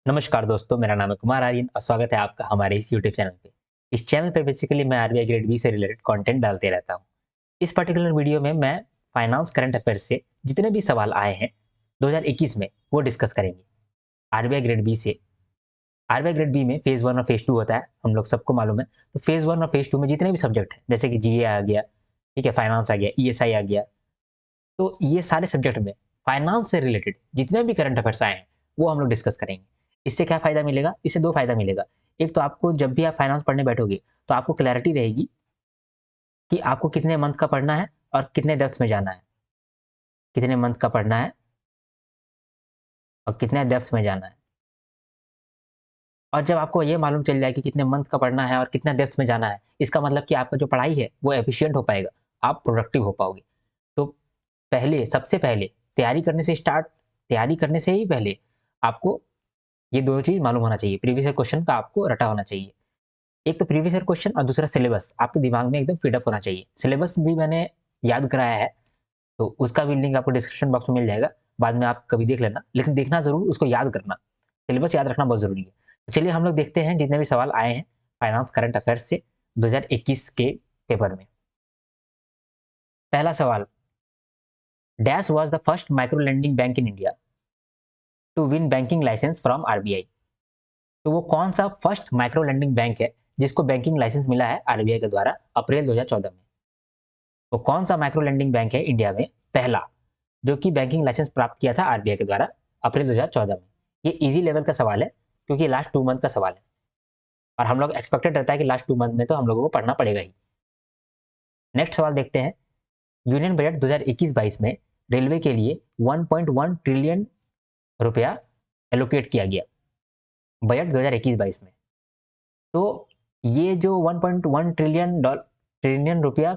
नमस्कार दोस्तों, मेरा नाम है कुमार आर्यन और स्वागत है आपका हमारे इस यूट्यूब चैनल पे। इस चैनल पे बेसिकली मैं आरबीआई ग्रेड बी से रिलेटेड कंटेंट डालते रहता हूँ। इस पर्टिकुलर वीडियो में मैं फाइनेंस करंट अफेयर्स से जितने भी सवाल आए हैं 2021 में वो डिस्कस करेंगे। आरबीआई ग्रेड बी से आरबीआई ग्रेड बी में फेज 1 और फेज 2 होता है, हम लोग सबको मालूम है। तो फेज 1 और फेज 2 में जितने भी सब्जेक्ट हैं जैसे कि जीए आ गया, ठीक है, फाइनेंस आ गया, ईएसआई आ गया, तो ये सारे सब्जेक्ट में फाइनेंस से रिलेटेड जितने भी करंट अफेयर्स आए हैं वो हम लोग डिस्कस करेंगे। इससे क्या फायदा मिलेगा? इससे दो फायदा मिलेगा। एक तो आपको जब भी आप फाइनेंस पढ़ने बैठोगे तो आपको क्लैरिटी रहेगी कि आपको कितने मंथ का पढ़ना है और कितने डेप्थ में जाना है, कितने मंथ का पढ़ना है और कितने डेप्थ में जाना है। और जब आपको ये मालूम चल जाए कि कितने मंथ का पढ़ना है और कितना डेप्थ में जाना है, इसका मतलब कि आपका जो पढ़ाई है वो एफिशिएंट हो पाएगा, आप प्रोडक्टिव हो पाओगे। तो पहले सबसे पहले तैयारी करने से ही पहले आपको ये दोनों चीज़ मालूम होना चाहिए। प्रीवियस ईयर क्वेश्चन का आपको रटा होना चाहिए। एक तो प्रीवियस ईयर क्वेश्चन और दूसरा सिलेबस आपके दिमाग में एकदम फीड अप होना चाहिए। सिलेबस भी मैंने याद कराया है, तो उसका भी लिंक आपको डिस्क्रिप्शन बॉक्स में मिल जाएगा। बाद में आप कभी देख लेना, लेकिन देखना ज़रूर, उसको याद करना। सिलेबस याद रखना बहुत ज़रूरी है। तो चलिए हम लोग देखते हैं जितने भी सवाल आए हैं फाइनेंस करंट अफेयर्स से 2021 के पेपर में। पहला सवाल, dash was the first micro lending bank in India to win banking licence from RBI. तो वो कौन सा फर्स्ट माइक्रो लेंडिंग बैंक है जिसको बैंकिंग लाइसेंस मिला है आरबीआई के द्वारा अप्रैल 2014 में? वो कौन सा माइक्रो लेंडिंग बैंक है इंडिया में पहला जो कि बैंकिंग लाइसेंस प्राप्त किया था आरबीआई के द्वारा अप्रैल 2014 में? ये इजी लेवल का सवाल है क्योंकि लास्ट 2 मंथ का सवाल है और हम लोग एक्सपेक्टेड रहता है कि लास्ट 2 मंथ में तो हम लोगों को पढ़ना पड़ेगा ही। नेक्स्ट सवाल देखते हैं। यूनियन बजट 2021-22 में रेलवे के लिए 1.1 ट्रिलियन रुपया एलोकेट किया गया बजट 2021-22 में। तो ये जो 1.1 ट्रिलियन रुपया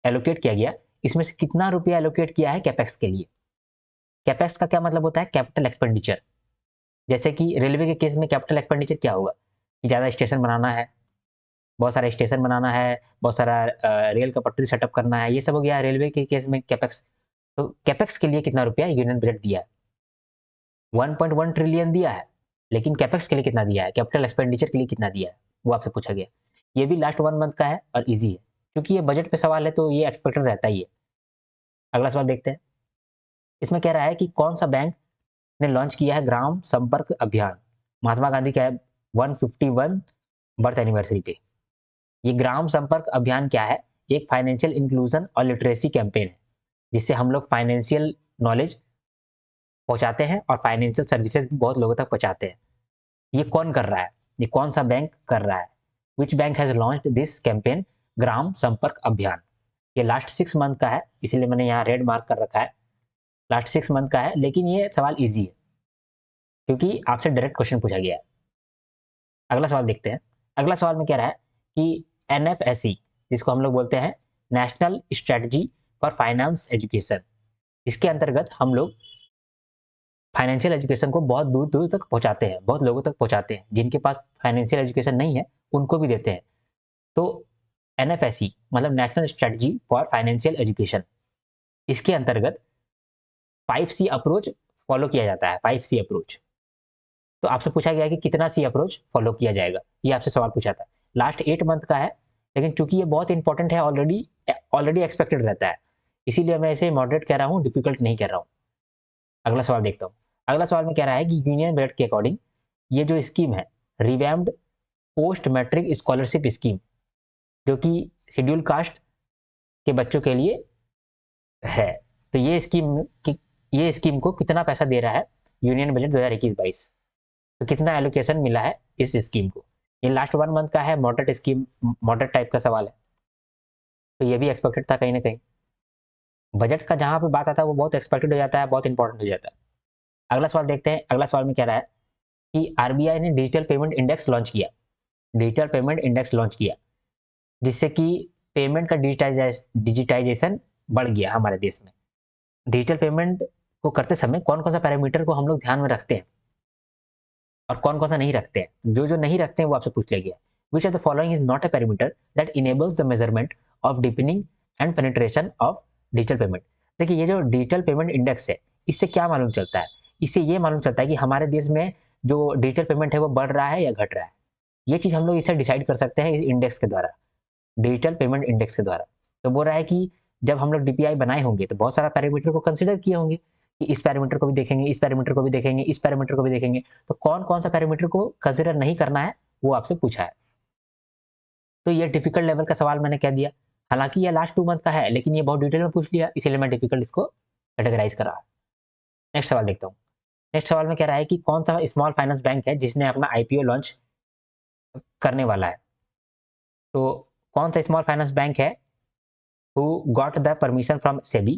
एलोकेट किया गया, इसमें से कितना रुपया एलोकेट किया है कैपेक्स के लिए? कैपेक्स का क्या मतलब होता है? Capital expenditure. जैसे कि रेलवे के केस में कैपिटल एक्सपेंडिचर क्या होगा कि ज़्यादा स्टेशन बनाना है, बहुत सारे स्टेशन बनाना है, बहुत सारा रेल का पटरी सेटअप करना है, ये सब हो गया रेलवे के केस में कैपेक्स। तो कैपेक्स के लिए कितना रुपया यूनियन बजट दिया है? 1.1 ट्रिलियन दिया है, लेकिन कैपेक्स के लिए कितना दिया है, कैपिटल एक्सपेंडिचर के लिए कितना दिया है, वो आपसे पूछा गया। ये भी लास्ट 1 मंथ का है और ईजी है क्योंकि ये बजट पे सवाल है तो ये एक्सपेक्टेड रहता ही है। अगला सवाल देखते हैं। इसमें कह रहा है कि कौन सा बैंक ने लॉन्च किया है ग्राम संपर्क अभियान महात्मा गांधी का 151 बर्थ एनिवर्सरी पे? ये ग्राम संपर्क अभियान क्या है? एक फाइनेंशियल इंक्लूजन और लिटरेसी कैंपेन है जिससे हम लोग फाइनेंशियल नॉलेज पहुंचाते हैं और फाइनेंशियल सर्विसेज भी बहुत लोगों तक पहुंचाते हैं। ये कौन कर रहा है? ये कौन सा बैंक कर रहा है? Which bank has launched this campaign ग्राम संपर्क अभियान? ये लास्ट 6 मंथ का है, इसीलिए मैंने यहाँ रेड मार्क कर रखा है। लास्ट 6 मंथ का है, लेकिन ये सवाल इजी है क्योंकि आपसे डायरेक्ट क्वेश्चन पूछा गया है। अगला सवाल देखते हैं। अगला सवाल में कह रहा है कि एनएफएससी, जिसको हम लोग बोलते हैं national strategy for finance education, इसके अंतर्गत हम लोग फाइनेंशियल एजुकेशन को बहुत दूर दूर तक पहुंचाते हैं, बहुत लोगों तक पहुंचाते हैं। जिनके पास फाइनेंशियल एजुकेशन नहीं है उनको भी देते हैं। तो एनएफएससी मतलब national strategy for financial education, इसके अंतर्गत 5C अप्रोच फॉलो किया जाता है। 5C approach. तो आपसे पूछा गया कि कितना सी अप्रोच फॉलो किया जाएगा, ये आपसे सवाल पूछा था। लास्ट 8 मंथ का है, लेकिन चूंकि ये बहुत इंपॉर्टेंट है, ऑलरेडी ऑलरेडी एक्सपेक्टेड रहता है, इसीलिए मैं इसे मॉडरेट कह रहा हूँ, डिफिकल्ट नहीं कह रहा हूँ। अगला सवाल देखता हूँ। अगला सवाल में कह रहा है कि यूनियन बजट के अकॉर्डिंग ये जो स्कीम है revamped post matric scholarship scheme, जो कि शेड्यूल कास्ट के बच्चों के लिए है, तो ये स्कीम को कितना पैसा दे रहा है यूनियन बजट 2021-22? तो कितना एलोकेशन मिला है इस स्कीम को? ये लास्ट 1 मंथ का है, मॉडरेट स्कीम, मॉडरेट टाइप का सवाल है, तो ये भी एक्सपेक्टेड था कहीं ना कहीं। बजट का जहां पे बात आता है वो बहुत एक्सपेक्टेड हो जाता है, बहुत इंपॉर्टेंट हो जाता है। अगला सवाल देखते हैं। अगला सवाल में कह रहा है कि आरबीआई ने डिजिटल पेमेंट इंडेक्स लॉन्च किया, डिजिटल पेमेंट इंडेक्स लॉन्च किया, जिससे कि पेमेंट का डिजिटाइजेशन बढ़ गया हमारे देश में। डिजिटल पेमेंट को करते समय कौन कौन सा पैरामीटर को हम लोग ध्यान में रखते हैं और कौन कौन सा नहीं रखते हैं? जो जो नहीं रखते हैं वो आपसे पूछ लिया गया। Which of the following is not a parameter that enables the measurement of deepening and penetration of digital payment? देखिए, ये जो डिजिटल पेमेंट इंडेक्स है, इससे क्या मालूम चलता है? इससे ये मालूम चलता है कि हमारे देश में जो डिजिटल पेमेंट है वो बढ़ रहा है या घट रहा है। ये चीज़ हम लोग इसे डिसाइड कर सकते हैं इस इंडेक्स के द्वारा, डिजिटल पेमेंट इंडेक्स के द्वारा। तो बोल रहा है कि जब हम लोग डीपीआई बनाए होंगे तो बहुत सारा पैरामीटर को कंसिडर किए होंगे कि इस पैरामीटर को भी देखेंगे, इस पैरामीटर को भी देखेंगे, इस पैरामीटर को भी देखेंगे। तो कौन कौन सा पैरामीटर को कंसिडर नहीं करना है वो आपसे पूछा है। तो ये डिफिकल्ट लेवल का सवाल मैंने कह दिया। हालांकि ये लास्ट 2 मंथ का है, लेकिन ये बहुत डिटेल में पूछ लिया, इसीलिए मैं डिफिकल्ट इसको कैटेगराइज कर रहा। नेक्स्ट सवाल देखता हूँ। नेक्स्ट सवाल में कह रहा है कि कौन सा स्मॉल फाइनेंस बैंक है जिसने अपना आईपीओ लॉन्च करने वाला है। तो कौन सा स्मॉल फाइनेंस बैंक है who got the permission from SEBI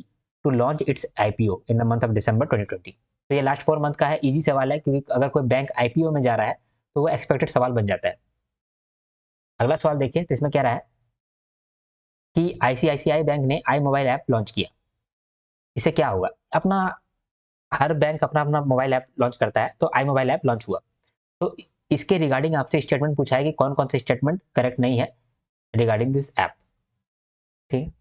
to launch its IPO in the month of December 2020। तो ये लास्ट 4 मंथ का है, इजी सवाल है, क्योंकि अगर कोई बैंक आईपीओ में जा रहा है तो वो एक्सपेक्टेड सवाल बन जाता है। अगला सवाल देखिए, तो इसमें क्या रहा है कि आईसीआईसीआई बैंक ने आई मोबाइल ऐप लॉन्च किया। इससे क्या होगा, अपना हर बैंक अपना अपना मोबाइल ऐप लॉन्च करता है, तो आई मोबाइल ऐप लॉन्च हुआ। तो इसके रिगार्डिंग आपसे स्टेटमेंट पूछा है कि कौन कौन से स्टेटमेंट करेक्ट नहीं है रिगार्डिंग दिस ऐप। ठीक,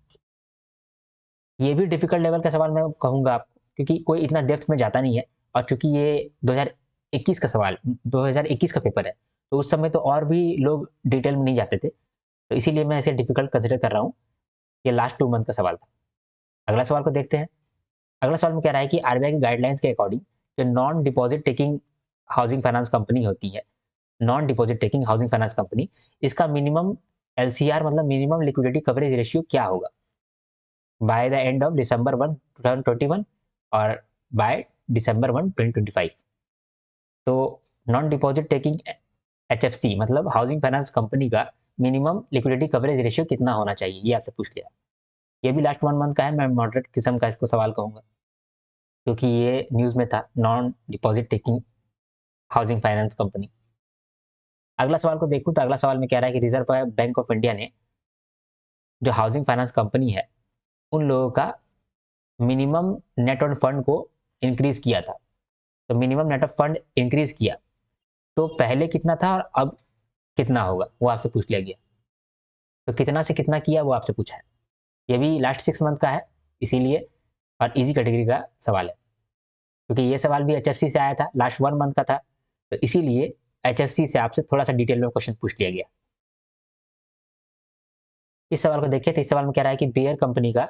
ये भी डिफिकल्ट लेवल का सवाल मैं कहूँगा आपको, क्योंकि कोई इतना डेप्थ में जाता नहीं है। और चूंकि ये 2021 का सवाल 2021 का पेपर है, तो उस समय तो और भी लोग डिटेल में नहीं जाते थे, तो इसीलिए मैं इसे डिफिकल्ट कंसिडर कर रहा हूँ। ये लास्ट 2 मंथ का सवाल था। अगला सवाल को देखते हैं। अगला सवाल में कह रहा है कि आरबीआई की गाइडलाइंस के अकॉर्डिंग जो non deposit taking housing finance company होती है, non deposit taking housing finance company, इसका मिनिमम एलसीआर मतलब मिनिमम लिक्विडिटी कवरेज रेशियो क्या होगा by the end of December 1 2021 और बाय दिसंबर 1 2025। तो नॉन डिपॉजिट टेकिंग एचएफसी मतलब हाउसिंग फाइनेंस कंपनी का मिनिमम लिक्विडिटी कवरेज रेशियो कितना होना चाहिए, ये आपसे पूछ लिया। ये भी लास्ट 1 मंथ का है, मैं मॉडरेट किस्म का इसको सवाल कहूंगा, क्योंकि ये न्यूज़ में था, non deposit taking housing finance company. अगला सवाल को देखूं तो अगला सवाल में कह रहा है कि रिजर्व बैंक ऑफ इंडिया ने जो हाउसिंग फाइनेंस कंपनी है उन लोगों का मिनिमम नेट ऑन फंड को इंक्रीज किया था। तो minimum net of fund increase किया, तो पहले कितना था और अब कितना होगा वो आपसे पूछ लिया गया। तो कितना से कितना किया वो आपसे पूछा है। ये भी लास्ट 6 मंथ का है, इसीलिए और इजी कैटेगरी का सवाल है, क्योंकि ये सवाल भी एचएफसी से आया था, लास्ट 1 मंथ का था, तो इसीलिए एचएफसी से आपसे थोड़ा सा डिटेल में क्वेश्चन पूछ लिया गया। इस सवाल को देखिए, तो इस सवाल में कह रहा है कि बेयर कंपनी का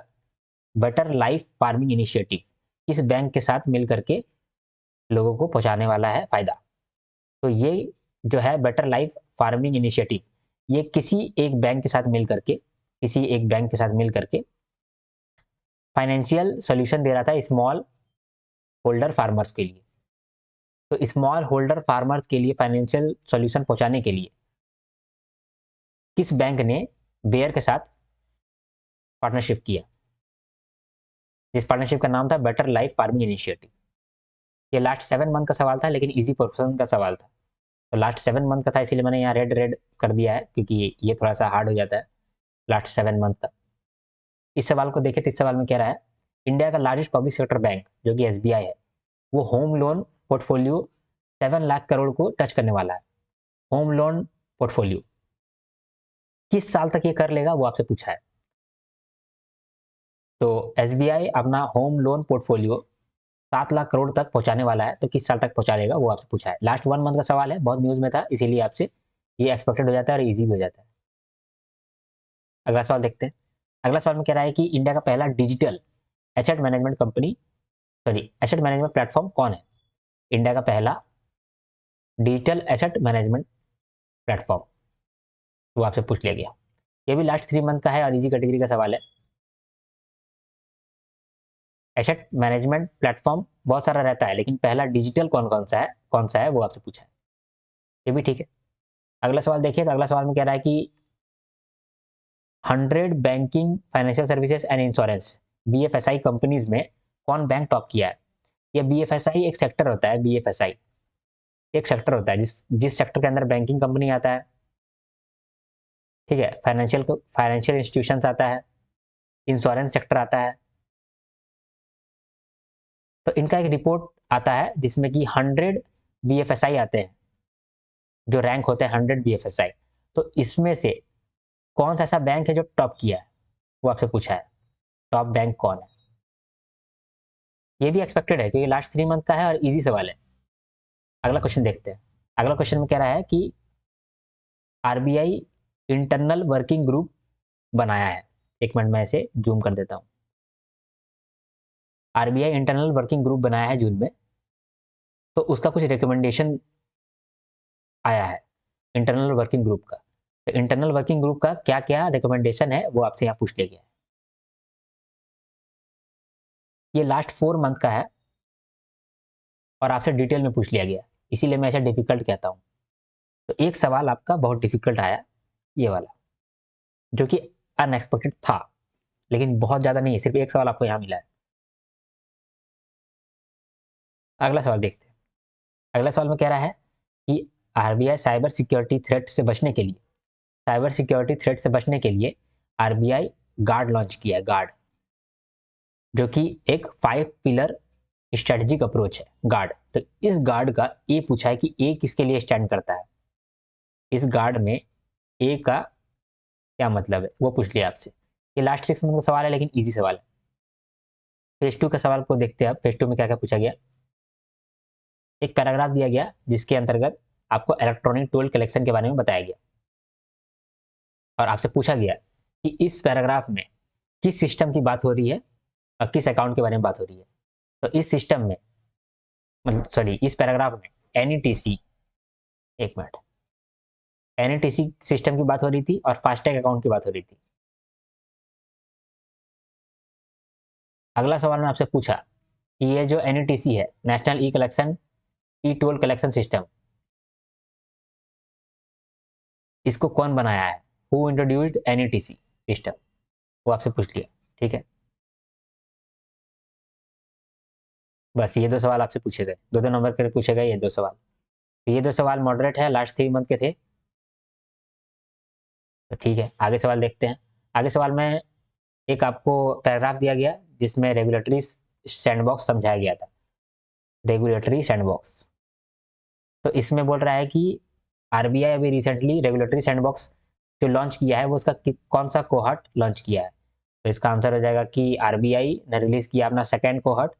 बेटर लाइफ फार्मिंग इनिशिएटिव किस बैंक के साथ मिल करके लोगों को पहुंचाने वाला है फायदा। तो ये जो है बेटर लाइफ फार्मिंग इनिशिएटिव, ये किसी एक बैंक के साथ मिल करके, किसी एक बैंक के साथ मिल करके फाइनेंशियल सॉल्यूशन दे रहा था स्मॉल होल्डर फार्मर्स के लिए। तो स्मॉल होल्डर फार्मर्स के लिए फाइनेंशियल सॉल्यूशन पहुंचाने के लिए किस बैंक ने बेयर के साथ पार्टनरशिप किया, जिस पार्टनरशिप का नाम था बेटर लाइफ फार्मिंग इनिशिएटिव। ये लास्ट 7 मंथ का सवाल था, लेकिन इजी पर्सन का सवाल था, तो लास्ट 7 मंथ का था, इसीलिए मैंने यहाँ रेड रेड कर दिया है, क्योंकि ये थोड़ा सा हार्ड हो जाता है लास्ट 7 मंथ का। इस सवाल को देखें तो इस सवाल में कह रहा है इंडिया का लार्जेस्ट पब्लिक सेक्टर बैंक जो कि एसबीआई है, वो home loan portfolio 7 lakh crore को टच करने वाला है। होम लोन पोर्टफोलियो किस साल तक ये कर लेगा वो आपसे पूछा है। तो एसबीआई अपना home loan portfolio 7 lakh crore तक पहुंचाने वाला है, तो किस साल तक पहुंचा लेगा वो आपसे पूछा है। लास्ट 1 मंथ का सवाल है, बहुत न्यूज में था, इसीलिए आपसे ये एक्सपेक्टेड हो जाता है और इजी भी हो जाता है। अगला सवाल देखते हैं। अगला सवाल में कह रहा है कि इंडिया का पहला digital asset management company sorry asset management platform कौन है। इंडिया का पहला डिजिटल एसेट मैनेजमेंट प्लेटफॉर्म, वो आपसे पूछ लिया गया। ये भी लास्ट 3 मंथ का है और इजी कैटेगरी का सवाल है। एसेट मैनेजमेंट प्लेटफॉर्म बहुत सारा रहता है, लेकिन पहला डिजिटल कौन सा है वो आपसे पूछा है। ये भी ठीक है। अगला सवाल देखिए, तो अगला सवाल में कह रहा है कि 100 banking financial services and insurance BFSI companies में कौन बैंक टॉप किया है। ये बीएफएसआई एक सेक्टर होता है, बीएफएसआई एक सेक्टर होता है जिस जिस सेक्टर के अंदर बैंकिंग कंपनी आता है, ठीक है, फाइनेंशियल इंस्टीट्यूशन आता है, इंश्योरेंस सेक्टर आता है। तो इनका एक रिपोर्ट आता है जिसमें कि 100 बीएफएसआई आते हैं, जो रैंक होते हैं 100 बीएफएसआई। तो इसमें से कौन सा ऐसा बैंक है जो टॉप किया है वो आपसे पूछा है। टॉप बैंक कौन है, ये भी एक्सपेक्टेड है क्योंकि लास्ट 3 मंथ का है और इजी सवाल है। अगला क्वेश्चन देखते हैं। अगला क्वेश्चन में कह रहा है कि आरबीआई इंटरनल वर्किंग ग्रुप बनाया है। एक मिनट में इसे जूम कर देता हूँ। आरबीआई इंटरनल वर्किंग ग्रुप बनाया है जून में, तो उसका कुछ रिकमेंडेशन आया है इंटरनल वर्किंग ग्रुप का। तो इंटरनल वर्किंग ग्रुप का क्या क्या रिकमेंडेशन है वो आपसे यहाँ पूछ लिया गया है। ये लास्ट 4 मंथ का है और आपसे डिटेल में पूछ लिया गया, इसीलिए मैं ऐसा डिफिकल्ट कहता हूँ। तो एक सवाल आपका बहुत डिफिकल्ट आया, ये वाला, जो कि अनएक्सपेक्टेड था, लेकिन बहुत ज़्यादा नहीं है, सिर्फ एक सवाल आपको यहाँ मिला है। अगला सवाल देखते हैं। अगला सवाल में कह रहा है कि आरबीआई साइबर सिक्योरिटी थ्रेट से बचने के लिए, आरबीआई गार्ड लॉन्च किया है, गार्ड, जो कि एक 5 पिलर स्ट्रेटेजिक अप्रोच है गार्ड। तो इस गार्ड का ए पूछा है कि ए किसके लिए स्टैंड करता है, इस गार्ड में ए का क्या मतलब है वो पूछ लिया आपसे। ये लास्ट 6 मंथ का सवाल है, लेकिन इजी सवाल है। फेज 2 का सवाल को देखते हैं। अब फेज 2 में क्या क्या पूछा गया। एक पैराग्राफ दिया गया जिसके अंतर्गत आपको इलेक्ट्रॉनिक टोल कलेक्शन के बारे में बताया गया और आपसे पूछा गया कि इस पैराग्राफ में किस सिस्टम की बात हो रही है और किस अकाउंट के बारे में बात हो रही है। तो इस सिस्टम में, सॉरी, इस पैराग्राफ में एनईटीसी, एक मिनट, एनईटीसी सिस्टम की बात हो रही थी और फास्टैग अकाउंट की बात हो रही थी। अगला सवाल में आपसे पूछा कि ये जो एनईटीसी है, national e toll collection system, इसको कौन बनाया है, हु इंट्रोड्यूस्ड एनईटीसी सिस्टम, वो आपसे पूछ लिया। ठीक है, बस ये 2 सवाल आपसे पूछे गए, 2-2 नंबर के पूछे गए ये 2 सवाल। तो ये 2 सवाल मॉडरेट है, लास्ट 3 मंथ के थे। तो ठीक है, आगे सवाल देखते हैं। आगे सवाल में एक आपको पैराग्राफ दिया गया जिसमें रेगुलेटरी सैंडबॉक्स समझाया गया था, रेगुलेटरी सैंडबॉक्स। तो इसमें बोल रहा है कि आरबीआई अभी रिसेंटली रेगुलेटरी सैंडबॉक्स जो लॉन्च किया है वो उसका कौन सा कोहॉर्ट लॉन्च किया है। तो इसका आंसर हो जाएगा कि आरबीआई ने रिलीज किया अपना सेकेंड कोहॉर्ट,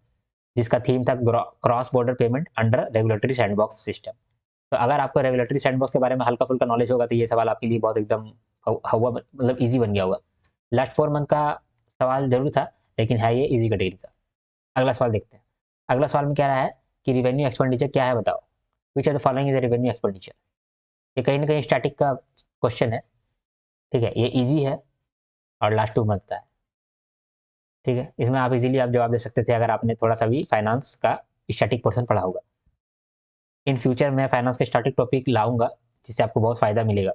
जिसका थीम था cross border payment under regulatory sandbox system. तो अगर आपको रेगुलेटरी सैंडबॉक्स के बारे में हल्का फुल्का नॉलेज होगा तो ये सवाल आपके लिए बहुत एकदम हवा, मतलब ईजी बन गया होगा। लास्ट 4 मंथ का सवाल जरूर था, लेकिन है ये ईजी कैटेगरी का। अगला सवाल देखते हैं। अगला सवाल में क्या रहा है कि रिवेन्यू एक्सपेंडिचर क्या है बताओ, which are the following is revenue expenditure. ये कहीं ना कहीं स्टैटिक का क्वेश्चन है। ठीक है, ये ईजी है और लास्ट 2 मंथ का है। ठीक है, इसमें आप इजीली आप जवाब दे सकते थे अगर आपने थोड़ा सा भी फाइनेंस का स्टैटिक पोर्शन पढ़ा होगा। इन फ्यूचर मैं फाइनेंस के स्टैटिक टॉपिक लाऊंगा जिससे आपको बहुत फायदा मिलेगा।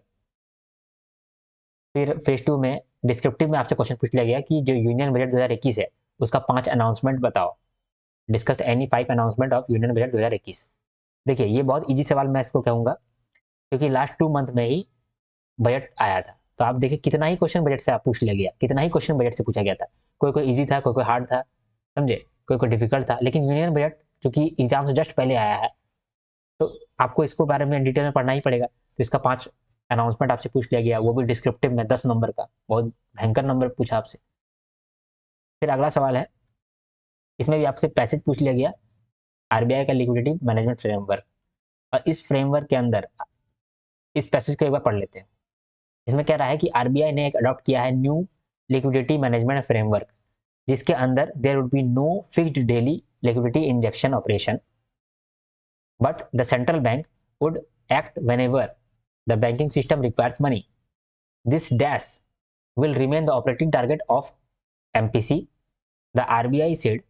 फिर फेज 2 में डिस्क्रिप्टिव में आपसे क्वेश्चन पूछ लिया गया कि जो यूनियन बजट 2021 है उसका 5 अनाउंसमेंट बताओ, discuss any 5 announcement of union budget 2021। देखिए ये बहुत ईजी सवाल मैं इसको कहूँगा, क्योंकि लास्ट 2 मंथ में ही बजट आया था। तो आप देखिए कितना ही क्वेश्चन बजट से आप पूछ लिया गया, कितना ही क्वेश्चन बजट से पूछा गया था। कोई कोई ईजी था, कोई कोई हार्ड था, समझे, कोई कोई डिफिकल्ट था। लेकिन यूनियन बजट चूंकि एग्जाम से जस्ट पहले आया है तो आपको इसको बारे में डिटेल में पढ़ना ही पड़ेगा। तो इसका 5 अनाउंसमेंट आपसे पूछ लिया गया, वो भी डिस्क्रिप्टिव में 10 नंबर का, बहुत भयंकर नंबर पूछा आपसे। फिर अगला सवाल है, इसमें भी आपसे पैसेज पूछ लिया गया, आरबीआई का लिक्विडिटी मैनेजमेंट फ्रेमवर्क। और इस फ्रेमवर्क के अंदर इस पैसेज को एक बार पढ़ लेते हैं। इसमें कह रहा है कि आरबीआई ने एक अडॉप्ट किया है न्यू लिक्विडिटी मैनेजमेंट फ्रेमवर्क, जिसके अंदर there would be no fixed daily liquidity injection operation, but the central bank would act whenever the banking system requires money. This dash will remain the operating target of MPC, the RBI said,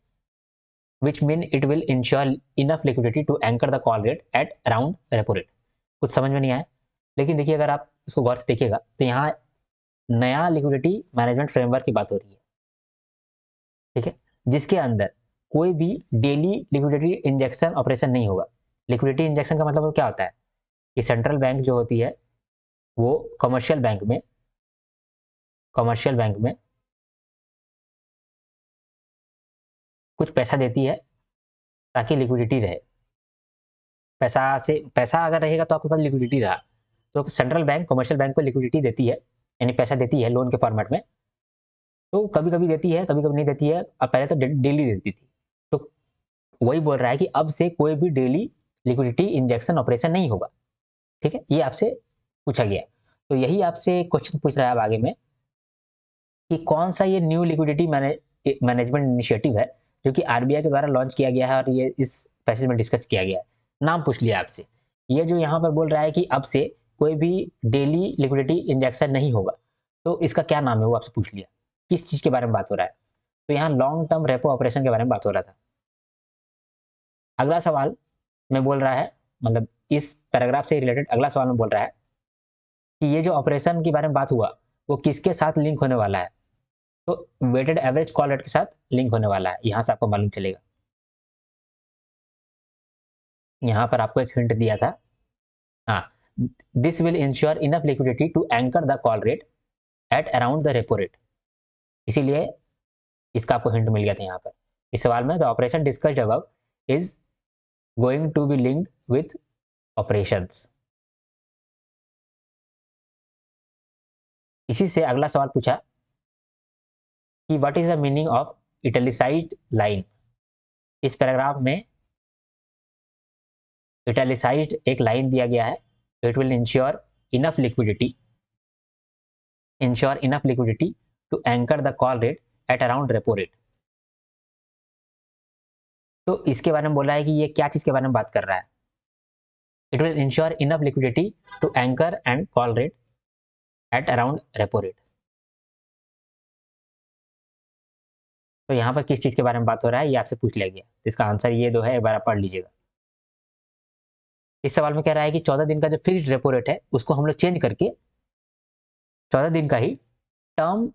which mean it will ensure enough liquidity to anchor the call rate at around repo rate। कुछ समझ में नहीं आया, लेकिन देखिए अगर आप इसको गौर से देखिएगा तो यहाँ नया लिक्विडिटी मैनेजमेंट फ्रेमवर्क की बात हो रही है। ठीक है, जिसके अंदर कोई भी डेली लिक्विडिटी इंजेक्शन ऑपरेशन नहीं होगा। लिक्विडिटी इंजेक्शन का मतलब क्या होता है कि सेंट्रल बैंक जो होती है वो कमर्शियल बैंक में कुछ पैसा देती है ताकि लिक्विडिटी रहे। पैसा अगर रहेगा तो आपके पास लिक्विडिटी रहा। तो सेंट्रल बैंक कमर्शियल बैंक को लिक्विडिटी देती है, यानी पैसा देती है लोन के फॉर्मेट में। तो कभी कभी देती है, कभी कभी नहीं देती है। अब पहले तो डेली देती थी। तो वही बोल रहा है कि अब से कोई भी डेली लिक्विडिटी इंजेक्शन ऑपरेशन नहीं होगा। ठीक है, ये आपसे पूछा गया। तो यही आपसे क्वेश्चन पूछ रहा है अब आगे में कि कौन सा ये न्यू लिक्विडिटी मैनेजमेंट इनिशिएटिव है जो कि आरबीआई के द्वारा लॉन्च किया गया है और ये इस पैसेज में डिस्कस किया गया है। नाम पूछ लिया आपसे। ये जो यहाँ पर बोल रहा है कि अब से कोई भी डेली लिक्विडिटी इंजेक्शन नहीं होगा, तो इसका क्या नाम है वो आपसे पूछ लिया। किस चीज के बारे में बात हो रहा है? तो यहाँ लॉन्ग टर्म रेपो ऑपरेशन के बारे में बात हो रहा था। अगला सवाल में बोल रहा है, मतलब इस पैराग्राफ से रिलेटेड अगला सवाल में बोल रहा है कि ये जो ऑपरेशन के बारे में बात हुआ वो किसके साथ लिंक होने वाला है? तो वेटेड एवरेज कॉल रेट के साथ लिंक होने वाला है। यहां से आपको मालूम चलेगा। यहां पर आपको एक हिंट दिया था। हाँ, this will ensure enough liquidity to anchor the call rate at around the repo rate. इसीलिए इसका आपको हिंट मिल गया था यहाँ पर इस सवाल में। The operation discussed above is going to be linked with operations. इसी से अगला सवाल पूछा कि what is the meaning of italicised line. इस पैराग्राफ में इटैलिसाइज्ड एक लाइन दिया गया है, it will ensure enough liquidity to anchor the call rate at around repo rate. तो इसके बारे में बोला है कि ये क्या चीज के बारे में बात कर रहा है? It will ensure enough liquidity to anchor and call rate at around repo rate. तो यहाँ पर किस चीज के बारे में बात हो रहा है ये आपसे पूछ लिया गया। तो इसका आंसर ये दो है, एक बार आप पढ़ लीजिएगा। इस सवाल में कह रहा है कि 14 दिन का जो फिक्स्ड रेपो रेट है उसको हम लोग चेंज करके 14 दिन का ही टर्म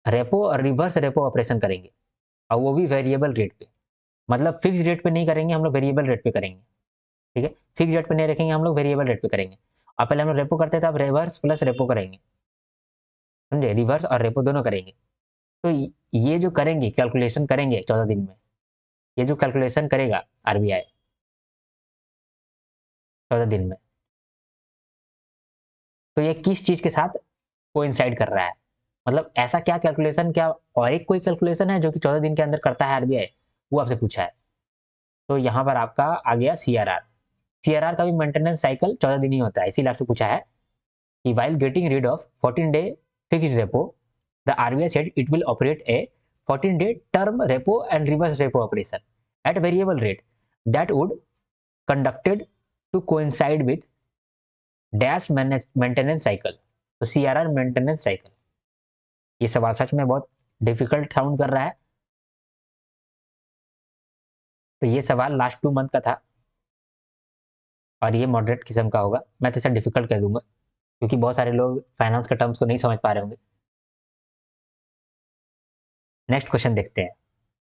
रेपो और रिवर्स रेपो ऑपरेशन करेंगे, और वो भी वेरिएबल रेट पे। मतलब फिक्स रेट पे नहीं करेंगे हम लोग, वेरिएबल रेट पे करेंगे। ठीक है, फिक्स रेट पे नहीं रखेंगे हम लोग, वेरिएबल रेट पे करेंगे। अब पहले हम लोग रेपो करते थे, अब रिवर्स प्लस रेपो करेंगे। समझे, रिवर्स और रेपो दोनों करेंगे। तो ये जो करेंगे कैलकुलेशन करेंगे 14 दिन में, ये जो कैलकुलेशन करेगा आरबीआई 14 दिन में, तो ये किस चीज के साथ कोइंसाइड कर रहा है? मतलब ऐसा क्या कैलकुलेशन, क्या और एक कोई कैलकुलेशन है जो कि 14 दिन के अंदर करता है आरबीआई, वो आपसे पूछा है। तो यहाँ पर आपका आ गया सीआरआर। सीआरआर का भी मेंटेनेंस साइकिल 14 दिन ही होता है, इसीलिए आपसे पूछा है कि while getting rid of 14-day fixed repo, the RBI said it will operate a 14-day term repo and reverse repo operation at variable rate that would conducted to coincide with dash maintenance cycle। तो CRR maintenance cycle. ये सवाल सच में बहुत difficult sound कर रहा है। तो ये सवाल लास्ट 2 मंथ का था और ये मॉडरेट किस्म का होगा। मैं तो इसे डिफिकल्ट कह दूंगा क्योंकि बहुत सारे लोग फाइनेंस के टर्म्स को नहीं समझ पा रहे होंगे। नेक्स्ट क्वेश्चन देखते हैं।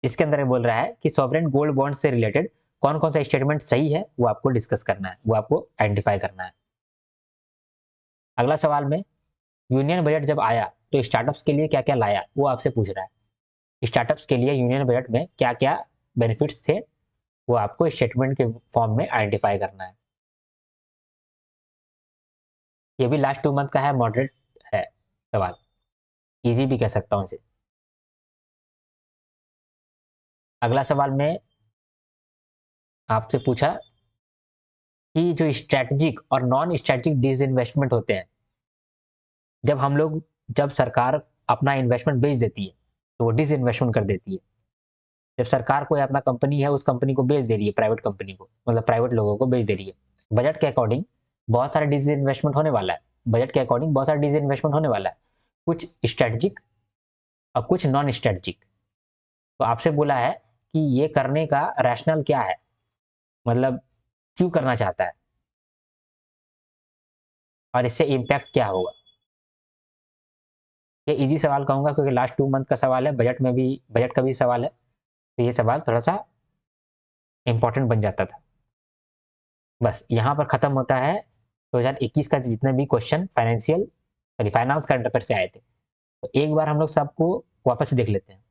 इसके अंदर बोल रहा है कि सॉवरेन गोल्ड बॉन्ड से रिलेटेड कौन कौन सा स्टेटमेंट सही है वो आपको डिस्कस करना है, वो आपको आइडेंटिफाई करना है। अगला सवाल में यूनियन बजट जब आया तो स्टार्टअप्स के लिए क्या क्या लाया वो आपसे पूछ रहा है। स्टार्टअप्स के लिए यूनियन बजट में क्या क्या बेनिफिट्स थे वो आपको स्टेटमेंट के फॉर्म में आइडेंटिफाई करना है। ये भी लास्ट 2 मंथ का है, मॉडरेट है सवाल, इजी भी कह सकता हूँ इसे। अगला सवाल में आपसे पूछा कि जो स्ट्रैटेजिक और नॉन स्ट्रैटेजिक डिसइन्वेस्टमेंट होते हैं, जब सरकार अपना इन्वेस्टमेंट बेच देती है तो वो डिसइन्वेस्टमेंट कर देती है। जब सरकार कोई अपना कंपनी है उस कंपनी को बेच दे रही है प्राइवेट कंपनी को, मतलब प्राइवेट लोगों को बेच दे रही है, बजट के अकॉर्डिंग बहुत सारा डिसइन्वेस्टमेंट होने वाला है। बजट के अकॉर्डिंग बहुत सारा डिसइन्वेस्टमेंट होने वाला है, कुछ स्ट्रैटेजिक और कुछ नॉन स्ट्रैटेजिक। तो आपसे बोला है कि ये करने का रैशनल क्या है, मतलब क्यों करना चाहता है और इससे इम्पैक्ट क्या होगा। ये इजी सवाल कहूंगा क्योंकि लास्ट 2 मंथ का सवाल है, बजट का भी सवाल है, तो ये सवाल थोड़ा सा इंपॉर्टेंट बन जाता था। बस यहाँ पर खत्म होता है 2021 का जितने भी क्वेश्चन फाइनेंस करंट अफेयर से आए थे। तो एक बार हम लोग सबको वापस से देख लेते हैं।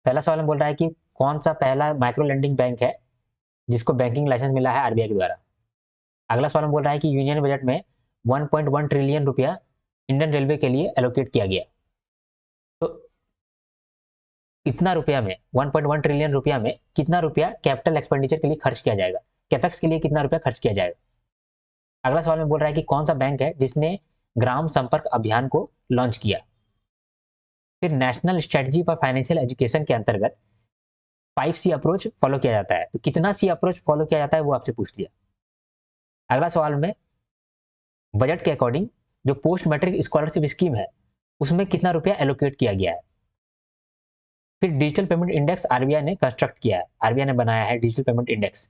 पहला सवाल में बोल रहा है कि कौन सा पहला माइक्रो लेंडिंग बैंक है जिसको बैंकिंग लाइसेंस मिला है आरबीआई के द्वारा। अगला सवाल में बोल रहा है कि यूनियन बजट में 1.1 ट्रिलियन रुपया इंडियन रेलवे के लिए एलोकेट किया गया। तो इतना रुपया में 1.1 ट्रिलियन रुपया में कितना रुपया कैपिटल एक्सपेंडिचर के लिए खर्च किया जाएगा, कैपेक्स के लिए कितना रुपया खर्च किया जाएगा। अगला सवाल में बोल रहा है कि कौन सा बैंक है जिसने ग्राम संपर्क अभियान को लॉन्च किया। फिर national strategy for financial education के अंतर्गत 5C अप्रोच फॉलो किया जाता है, तो कितना C अप्रोच फॉलो किया जाता है वो आपसे पूछ लिया। अगला सवाल में बजट के अकॉर्डिंग जो पोस्ट मैट्रिक स्कॉलरशिप स्कीम है उसमें कितना रुपया एलोकेट किया गया है। फिर डिजिटल पेमेंट इंडेक्स आरबीआई ने कंस्ट्रक्ट किया है, आरबीआई ने बनाया है डिजिटल पेमेंट इंडेक्स।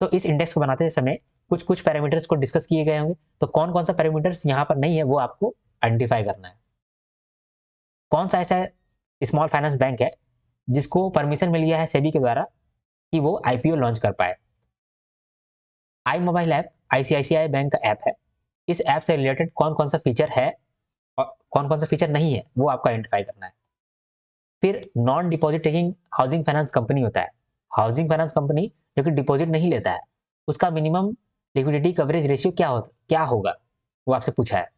तो इस इंडेक्स को बनाते समय कुछ कुछ पैरामीटर्स को डिस्कस किए गए होंगे, तो कौन कौन सा पैरामीटर्स यहाँ पर नहीं है वो आपको आइडेंटिफाई करना है। कौन सा ऐसा स्मॉल फाइनेंस बैंक है जिसको परमिशन मिल गया है सेबी के द्वारा कि वो आईपीओ लॉन्च कर पाए। आई मोबाइल ऐप आईसीआईसीआई बैंक का ऐप है, इस ऐप से रिलेटेड कौन कौन सा फीचर है और कौन कौन सा फीचर नहीं है वो आपको आइडेंटिफाई करना है। फिर non deposit taking housing finance company होता है, हाउसिंग फाइनेंस कंपनी जो कि डिपॉजिट नहीं लेता है उसका मिनिमम लिक्विडिटी कवरेज रेशियो क्या होगा वो आपसे पूछा है।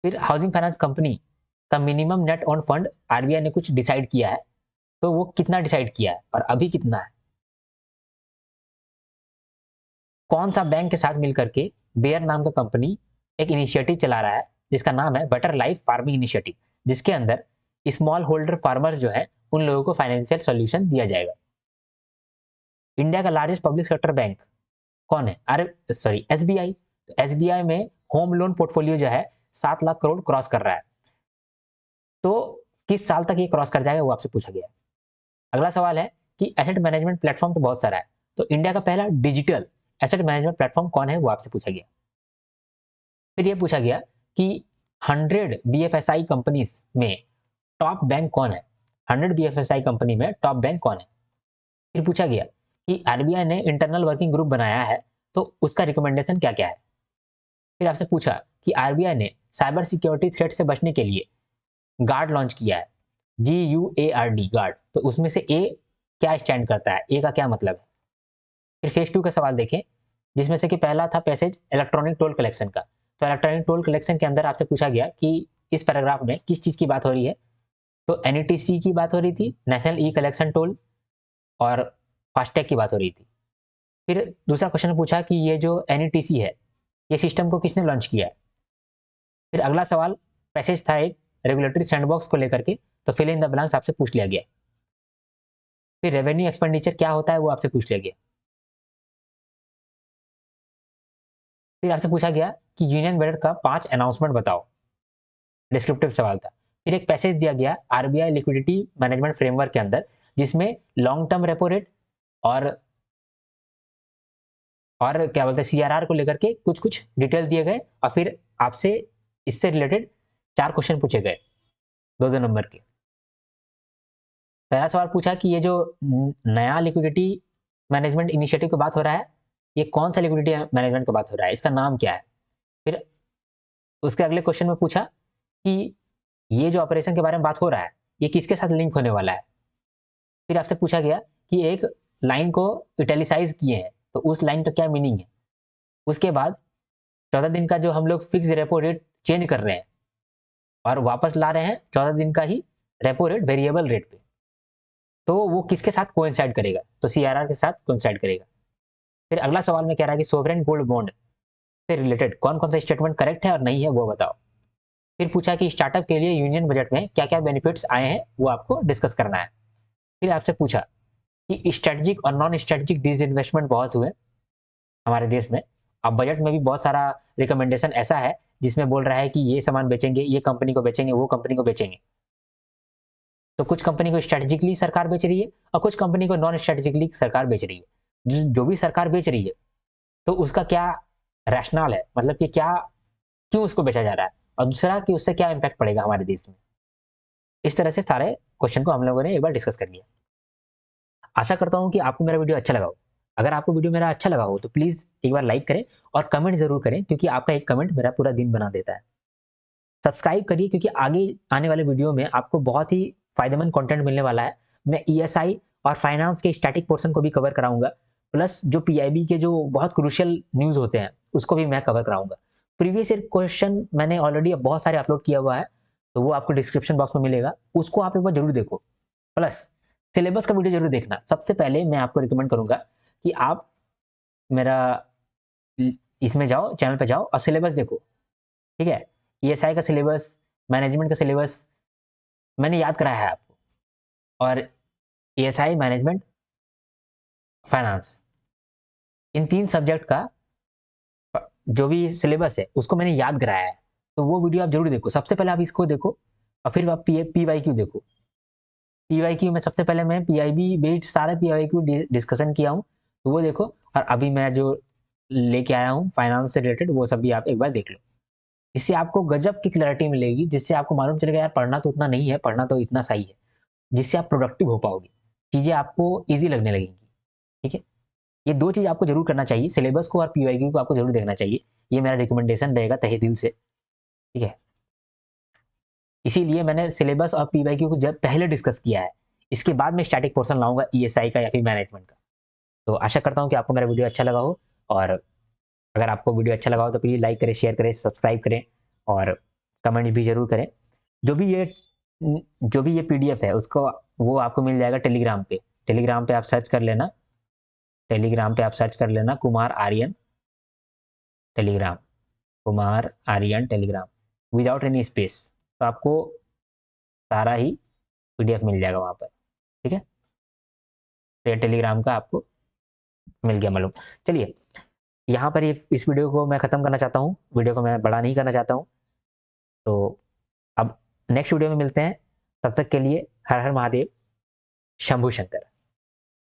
फिर हाउसिंग फाइनेंस कंपनी का minimum net on fund RBI ने कुछ डिसाइड किया है, तो वो कितना डिसाइड किया है और अभी कितना है। कौन सा बैंक के साथ मिलकर के बेयर नाम का कंपनी एक इनिशिएटिव चला रहा है जिसका नाम है बेटर लाइफ फार्मिंग इनिशिएटिव, जिसके अंदर स्मॉल होल्डर फार्मर जो है उन लोगों को फाइनेंशियल सॉल्यूशन दिया जाएगा। इंडिया का लार्जेस्ट पब्लिक सेक्टर बैंक कौन है, अरे सॉरी एसबीआई। एसबीआई में होम लोन पोर्टफोलियो जो है 7 लाख करोड़ क्रॉस कर रहा है, तो किस साल तक ये क्रॉस कर जाएगा वो आपसे पूछा गया है। अगला सवाल है कि एसेट मैनेजमेंट प्लेटफॉर्म तो बहुत सारा है, तो इंडिया का पहला डिजिटल एसेट मैनेजमेंट प्लेटफॉर्म कौन है वो आपसे पूछा गया। फिर ये पूछा गया कि 100 बीएफएसआई कंपनीज में टॉप बैंक कौन है, 100 बीएफएसआई कंपनी में टॉप बैंक कौन है। फिर पूछा गया कि आरबीआई ने इंटरनल वर्किंग ग्रुप बनाया है, तो उसका रिकमेंडेशन क्या क्या है। फिर आपसे पूछा कि आरबीआई ने साइबर सिक्योरिटी थ्रेट से बचने के लिए गार्ड लॉन्च किया है, GUARD गार्ड, तो उसमें से ए क्या स्टैंड करता है, ए का क्या मतलब है। फिर फेज 2 का सवाल देखें, जिसमें से कि पहला था पैसेज इलेक्ट्रॉनिक टोल कलेक्शन का। तो इलेक्ट्रॉनिक टोल कलेक्शन के अंदर आपसे पूछा गया कि इस पैराग्राफ में किस चीज की बात हो रही है, तो एनईटीसी की बात हो रही थी, नेशनल ई कलेक्शन टोल, और फास्टैग की बात हो रही थी। फिर दूसरा क्वेश्चन पूछा कि ये जो एनईटीसी है ये सिस्टम को किसने लॉन्च किया है। फिर अगला सवाल पैसेज था एक रेगुलेटरी सैंडबॉक्स को लेकर के, तो फिल इन द ब्लैंक्स आपसे पूछ लिया गया। फिर रेवेन्यू एक्सपेंडिचर क्या होता है वो आपसे पूछ लिया गया। फिर आपसे पूछा गया कि यूनियन बजट का 5 अनाउंसमेंट बताओ, डिस्क्रिप्टिव सवाल था। फिर एक पैसेज दिया गया आरबीआई लिक्विडिटी मैनेजमेंट फ्रेमवर्क के अंदर, जिसमें लॉन्ग टर्म रेपो रेट और क्या बोलते हैं सीआरआर को लेकर के कुछ कुछ डिटेल दिए गए, और फिर आपसे इससे रिलेटेड 4 क्वेश्चन पूछे गए 2-2 नंबर के। पहला सवाल पूछा कि ये जो नया लिक्विडिटी मैनेजमेंट इनिशिएटिव की बात हो रहा है, ये कौन सा लिक्विडिटी मैनेजमेंट की बात हो रहा है, इसका नाम क्या है। फिर उसके अगले क्वेश्चन में पूछा कि ये जो ऑपरेशन के बारे में बात हो रहा है ये किसके साथ लिंक होने वाला है। फिर आपसे पूछा गया कि एक लाइन को इटैलिसाइज किए हैं, तो उस लाइन का क्या मीनिंग है। उसके बाद 14 दिन का जो हम लोग फिक्स रेपो रेट चेंज कर रहे हैं और वापस ला रहे हैं 14 दिन का ही रेपो रेट वेरिएबल रेट पे, तो वो किसके साथ कोइंसाइड करेगा, तो सीआरआर के साथ कोइंसाइड करेगा। फिर अगला सवाल में कह रहा है कि सोवरेन गोल्ड बॉन्ड से रिलेटेड कौन कौन सा स्टेटमेंट करेक्ट है और नहीं है वो बताओ। फिर पूछा कि स्टार्टअप के लिए यूनियन बजट में क्या क्या बेनिफिट्स आए हैं वो आपको डिस्कस करना है। फिर आपसे पूछा कि स्ट्रेटेजिक और नॉन स्ट्रेटेजिक डिसइन्वेस्टमेंट बहुत हुए हमारे देश में, अब बजट में भी बहुत सारा रिकमेंडेशन ऐसा है जिसमें बोल रहा है कि ये सामान बेचेंगे, ये कंपनी को बेचेंगे, वो कंपनी को बेचेंगे। तो कुछ कंपनी को स्ट्रेटेजिकली सरकार बेच रही है और कुछ कंपनी को नॉन स्ट्रेटेजिकली सरकार बेच रही है। जो भी सरकार बेच रही है तो उसका क्या रैशनल है, मतलब कि क्या क्यों उसको बेचा जा रहा है, और दूसरा कि उससे क्या इम्पैक्ट पड़ेगा हमारे देश में। इस तरह से सारे क्वेश्चन को हम लोगों ने एक बार डिस्कस कर लिया। आशा करता हूं कि आपको मेरा वीडियो अच्छा लगा हो। अगर आपको वीडियो मेरा अच्छा लगा हो तो प्लीज एक बार लाइक करें और कमेंट जरूर करें, क्योंकि आपका एक कमेंट मेरा पूरा दिन बना देता है। सब्सक्राइब करिए, क्योंकि आगे आने वाले वीडियो में आपको बहुत ही फायदेमंद कंटेंट मिलने वाला है। मैं ईएसआई और फाइनेंस के स्टैटिक पोर्शन को भी कवर कराऊंगा, प्लस जो पीआईबी के जो बहुत क्रूशियल न्यूज होते हैं उसको भी मैं कवर कराऊंगा। प्रीवियस ईयर क्वेश्चन मैंने ऑलरेडी बहुत सारे अपलोड किया हुआ है, तो वो आपको डिस्क्रिप्शन बॉक्स में मिलेगा, उसको आप एक बार जरूर देखो। प्लस सिलेबस का वीडियो जरूर देखना। सबसे पहले मैं आपको रिकमेंड करूंगा कि आप मेरा इसमें जाओ, चैनल पे जाओ और सिलेबस देखो, ठीक है। ईएसआई का सिलेबस, मैनेजमेंट का सिलेबस मैंने याद कराया है आपको, और ईएसआई, मैनेजमेंट, फाइनेंस, इन 3 सब्जेक्ट का जो भी सिलेबस है उसको मैंने याद कराया है। तो वो वीडियो आप जरूर देखो। सबसे पहले आप इसको देखो और फिर आप पीवाईक्यू देखो। पीवाईक्यू में सबसे पहले मैं पीआईबी बेस्ड सारे पीवाईक्यू डिस्कशन किया हूँ, तो वो देखो। और अभी मैं जो लेके आया हूँ फाइनेंस से रिलेटेड, वो सब भी आप एक बार देख लो। इससे आपको गजब की क्लैरिटी मिलेगी, जिससे आपको मालूम चलेगा यार पढ़ना तो उतना नहीं है, पढ़ना तो इतना सही है, जिससे आप प्रोडक्टिव हो पाओगे, चीज़ें आपको ईजी लगने लगेंगी, ठीक है। ये 2 चीज़ आपको जरूर करना चाहिए, सिलेबस को और पीवाईक्यू को आपको जरूर देखना चाहिए। ये मेरा रिकमेंडेशन रहेगा तहे दिल से, ठीक है। इसीलिए मैंने सिलेबस और पीवाईक्यू को जब पहले डिस्कस किया है, इसके बाद मैं स्टैटिक पोर्शन लाऊंगा ईएसआई का या फिर मैनेजमेंट का। तो आशा करता हूँ कि आपको मेरा वीडियो अच्छा लगा हो, और अगर आपको वीडियो अच्छा लगा हो तो प्लीज़ लाइक करें, शेयर करें, सब्सक्राइब करें और कमेंट भी ज़रूर करें। जो भी ये जो भी ये पीडीएफ है उसको, वो आपको मिल जाएगा टेलीग्राम पे। टेलीग्राम पे आप सर्च कर लेना, टेलीग्राम पे आप सर्च कर लेना Kumar Aryan Telegram, Kumar Aryan Telegram without any space. तो आपको सारा ही पीडीएफ मिल जाएगा वहाँ पर, ठीक है। तो ये टेलीग्राम का आपको मिल गया मालूम। चलिए, यहाँ पर ये इस वीडियो को मैं ख़त्म करना चाहता हूँ, वीडियो को मैं बड़ा नहीं करना चाहता हूँ। तो अब नेक्स्ट वीडियो में मिलते हैं, तब तक के लिए हर हर महादेव, शंभू शंकर।